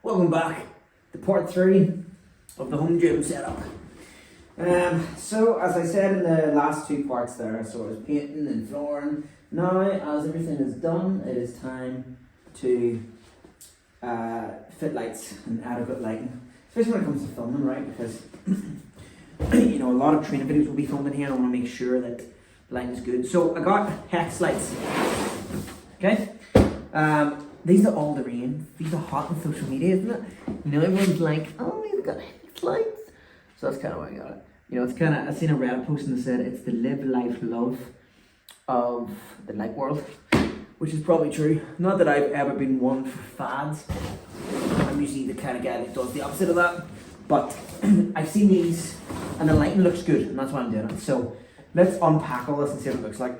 Welcome back to part 3 of the home gym setup. So as I said in the last 2 parts there, so I was painting and flooring. Now as everything is done, it is time to fit lights and adequate lighting, especially when it comes to filming, right? Because you know, a lot of training videos will be filmed in here and I want to make sure that lighting is good. So I got HEX lights. Okay. These are all the rain. These are hot on social media, isn't it? You know, everyone's like, oh, you've got HEX lights. So that's kind of why I got it. You know, it's kind of, I seen a Reddit post and they said it's the live life love of the light world, which is probably true. Not that I've ever been one for fads. I'm usually the kind of guy that does the opposite of that. But I've seen these and the lighting looks good and that's why I'm doing it. So let's unpack all this and see what it looks like.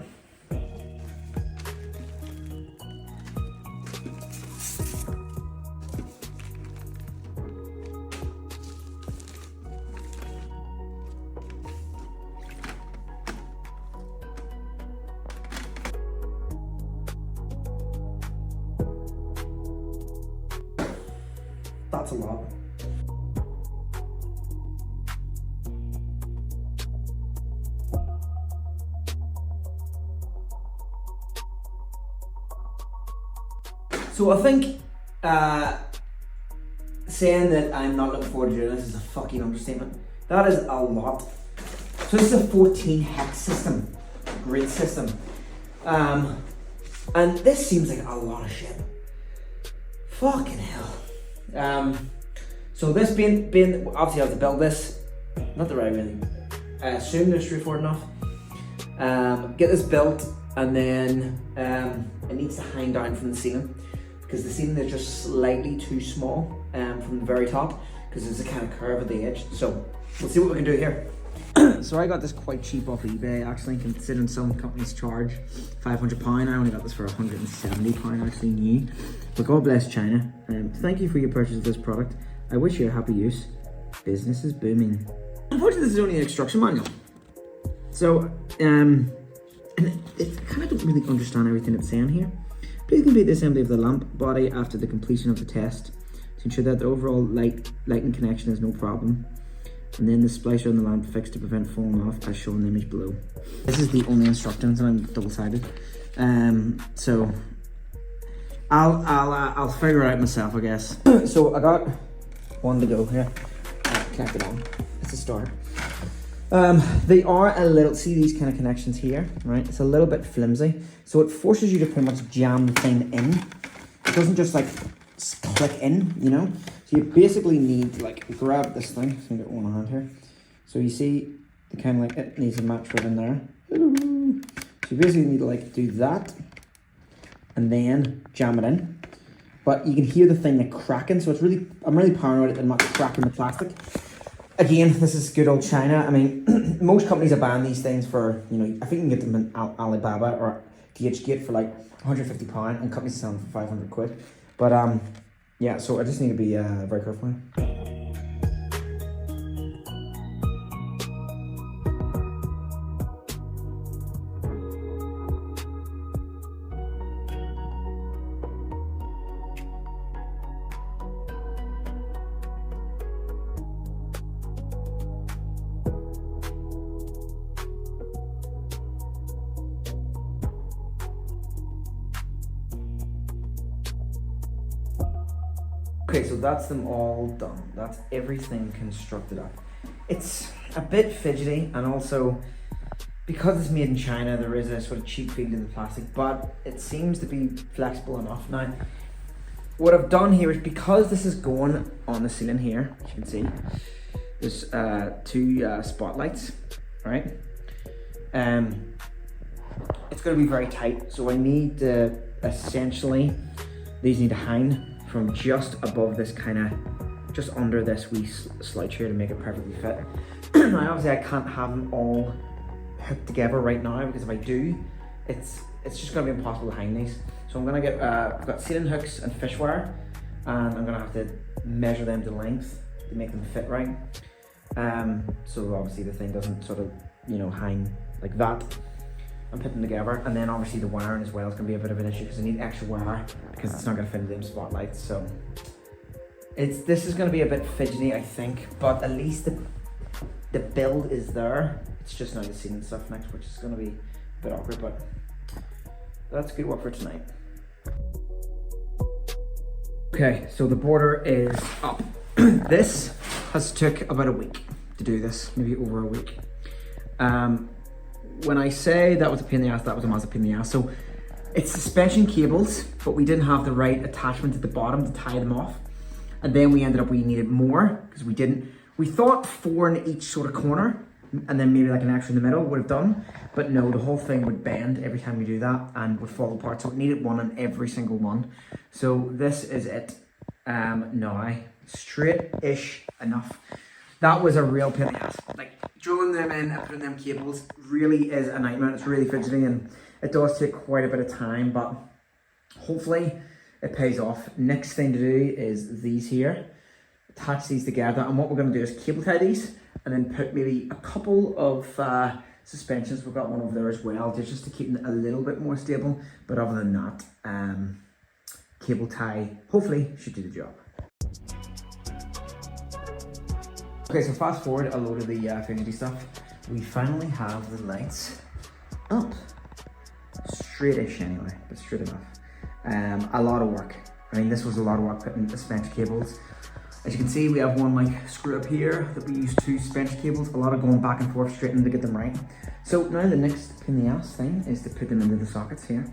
That's a lot. So I think saying that I'm not looking forward to doing this is a fucking understatement. That is a lot. So this is a 14 hex system, grid system. And this seems like a lot of shit. Fucking hell. So this being obviously I have to build this. Not that I really assume they're straightforward enough. Get this built and then it needs to hang down from the ceiling because the ceiling is just slightly too small from the very top because there's a kind of curve at the edge. So we'll see what we can do here. So I got this quite cheap off eBay actually, considering some companies charge £500. I only got this for £170 actually new. But God bless China. Thank you for your purchase of this product. I wish you a happy use. Business is booming. Unfortunately, this is only an instruction manual. So, and I kind of don't really understand everything it's saying here. Please complete the assembly of the lamp body after the completion of the test to ensure that the overall lighting connection is no problem. And then the splicer on the lamp fixed to prevent falling off as shown in the image below. This is the only instructions and I'm double-sided. So I'll figure it out myself, I guess. So I got one to go here. Connect it on. It's a start. They are a little, see these kind of connections here, right? It's a little bit flimsy. So it forces you to pretty much jam the thing in. It doesn't just like click in, you know? So you basically need to like grab this thing. I'm gonna get one hand here. So you see the kind of like, it needs a match right in there. So you basically need to like do that and then jam it in. But you can hear the thing like cracking. So it's really, I'm really paranoid that I'm not cracking the plastic. Again, this is good old China. I mean, most companies are buying these things for, you know, I think you can get them in Alibaba or DHgate for like £150 and companies sell them for 500 quid. But yeah, so I just need to be very careful. Okay, so that's them all done. That's everything constructed up. It's a bit fidgety, and also because it's made in China, there is a sort of cheap feel to the plastic, but it seems to be flexible enough. Now, what I've done here is because this is going on the ceiling here, as you can see, there's 2 spotlights, right? It's going to be very tight, so I need to essentially, these need to hang from just above this kind of, just under this wee slice here to make it perfectly fit. Now obviously I can't have them all hooked together right now because if I do, it's just gonna be impossible to hang these. So I'm gonna get, I've got ceiling hooks and fish wire, and I'm gonna have to measure them to length to make them fit right. So obviously the thing doesn't sort of, you know, hang like that. and put them together. And then obviously the wiring as well is going to be a bit of an issue because I need extra wire because it's not going to fit into them spotlights. So this is going to be a bit fidgety, I think, but at least the build is there. It's just now the seating stuff next, which is going to be a bit awkward, but that's good work for tonight. Okay, so the border is up. This has took about a week to do this, maybe over a week. When I say that was a pain in the ass, that was a massive pain in the ass. So it's suspension cables, but we didn't have the right attachment at the bottom to tie them off. And then we ended up, we needed more because we didn't. We thought 4 in each sort of corner and then maybe like an extra in the middle would have done. But no, the whole thing would bend every time we do that and would fall apart. So it needed one on every single one. So this is it now. Straight-ish enough. That was a real pain in the ass. Like drilling them in and putting them cables really is a nightmare. It's really fidgety and it does take quite a bit of time, but hopefully it pays off. Next thing to do is these here. Attach these together, and what we're going to do is cable tie these and then put maybe a couple of suspensions. We've got one over there as well, just to keep them a little bit more stable. But other than that, cable tie hopefully should do the job. Okay, so fast forward a load of the fidgety stuff. We finally have the lights up. Straight-ish anyway, but straight enough. A lot of work. I mean, this was a lot of work putting the suspension cables. As you can see, we have one like screw up here that we use 2 suspension cables. A lot of going back and forth straight in to get them right. So now the next pain in the ass thing is to put them into the sockets here.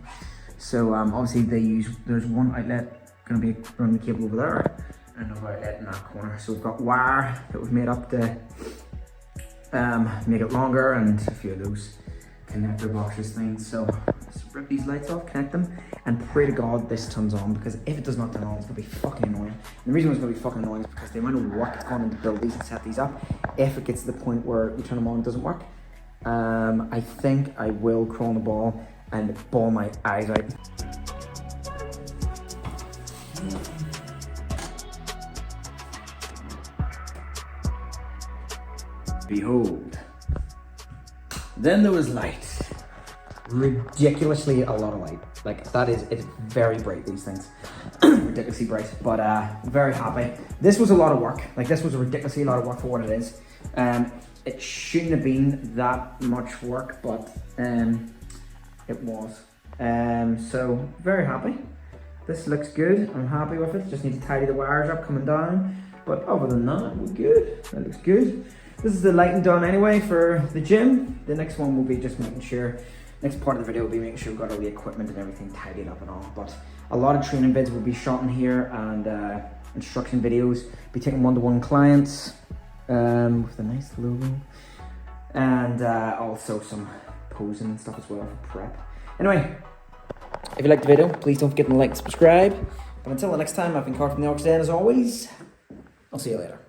So obviously there's one outlet going to be running the cable over there, and another outlet in that corner. So we've got wire that we've made up to make it longer, and a few of those connector boxes things. So let's rip these lights off, connect them, and pray to God this turns on, because if it does not turn on, it's going to be fucking annoying. And the reason it's going to be fucking annoying is because the amount of work it's gone into build these and set these up, if it gets to the point where you turn them on and it doesn't work, I think I will crawl on the ball and bawl my eyes out. Behold. Then there was light. Ridiculously a lot of light. Like that is, it's very bright, these things. Ridiculously bright, but very happy. This was a lot of work. Like this was a ridiculously lot of work for what it is. It shouldn't have been that much work, but it was. So very happy. This looks good. I'm happy with it. Just need to tidy the wires up coming down. But other than that, we're good. That looks good. This is the lighting done anyway for the gym. The next one will be just making sure, next part of the video will be making sure we've got all the equipment and everything tidied up and all. But a lot of training vids will be shot in here, and instruction videos. Be taking one-to-one clients with a nice logo. And also some posing and stuff as well for prep. Anyway, if you liked the video, please don't forget to like and subscribe. But until the next time, I've been Carl from the Orcs Den as always. I'll see you later.